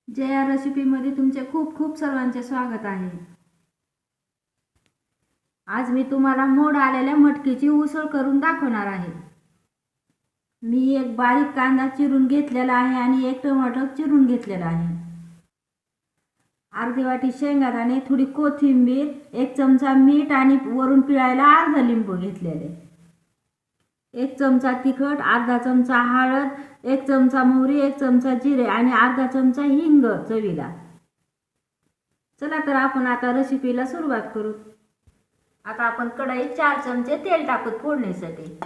जया रेसिपीमध्ये तुमचे खूप खूप सर्वांचे स्वागत आहे। आज मी तुम्हाला मोड आलेल्या मटकीची उसळ करून दाखवणार आहे। मी एक बारीक कांदा चिरून घेतलेला आहे आणि एक टोमॅटो चिरून घेतलेला आहे। अर्धी वाटी शेंगदाणे, थोडी कोथिंबीर, एक चमचा मीठ आणि वरून पिळायला अर्धा लिंबू घेतलेले, एक चमचा तिखट, अर्धा चमचा हळद, एक चमचा मोहरी, एक चमचा जिरे आणि अर्धा चमचा हिंग चवीला। चला तर आपण आता रेसिपीला सुरुवात करू। आता आपण कढईत 4 चमचे तेल टाकू फोडणीसाठी।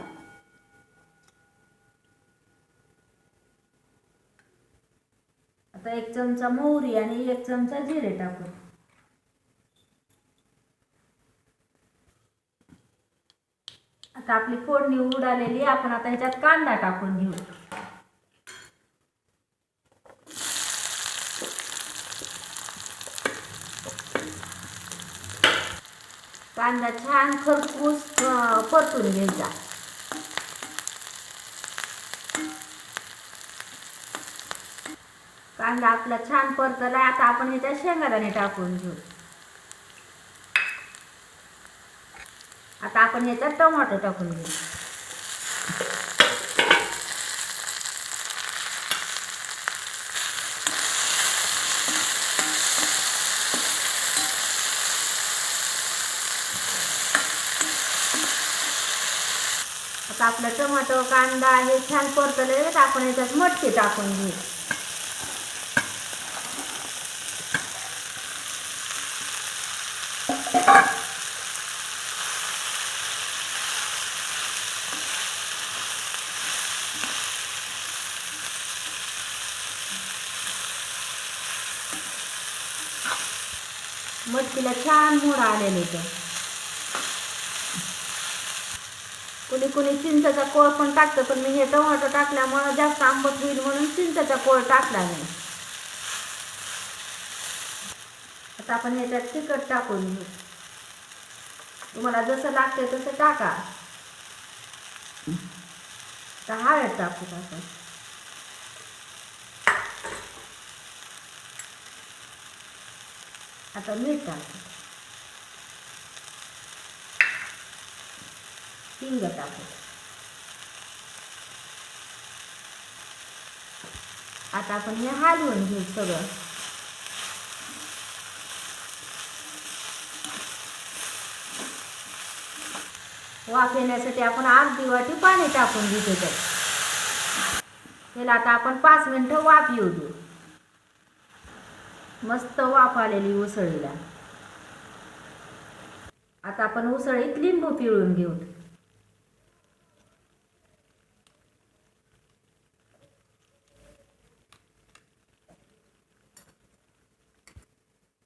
आता 1 चमचा मोहरी आणि 1 चमचा जिरे टाकू। आता आपली फोडणी उडालेली, आपण आता ह्याच्यात कांदा टाकून घेऊ। कांदा छान खरपूस परतून घ्यायचा। कांदा आपला छान परतला, आता आपण ह्याच्यात शेंगदाणे टाकून घेऊ। आता आपण ह्याच्यात टोमॅटो टाकून घेऊ। आता आपला टोमॅटो कांदा हे छान परतले, आपण ह्याच्यात मटकी टाकून घेऊ। मटकीला छान मोड आलेले तर कुणी कुणी चिंचेचा कोळ पण टाकतं, पण मी हे टोमॅटो टाकल्यामुळे जास्त आंबट होईल म्हणून चिंचेचा कोळ टाकला नाही। आता आपण ह्याच्यात तिखट टाकून घेऊ। तुम्हाला जसं लागते तसं टाका। आता हळद टाकू आपण। आता मीठ टाकू, हिंग टाकू। आता आपण हे हलवून घेऊ सगळं। वाफ येण्यासाठी आपण अर्धी वाटी पाणी टाकून घेऊ त्याच्यात। त्याला आता आपण 5 मिनिटं वाफ येऊ देऊ। मस्त वाफ आलेली उसळीला। आता आपण उसळीत लिंबू पिळून घेऊ।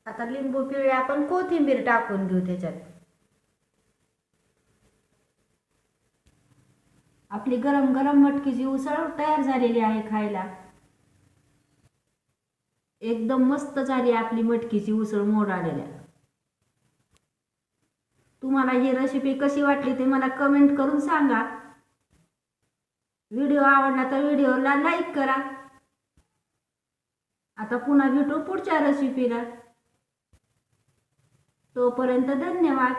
आता लिंबू पिळे आपण कोथिंबीर टाकून घेऊ त्याच्यात। आपली गरम गरम मटकीची उसळ तयार झालेली आहे खायला। एकदम मस्त झाली आपली मटकीची उसळ मोड आलेल्या। तुम्हाला ही रेसिपी कशी वाटली ते मला कमेंट करून सांगा। व्हिडिओ आवडला तर व्हिडिओला लाईक करा। आता पुन्हा भेटू पुढच्या रेसिपीला। तोपर्यंत धन्यवाद।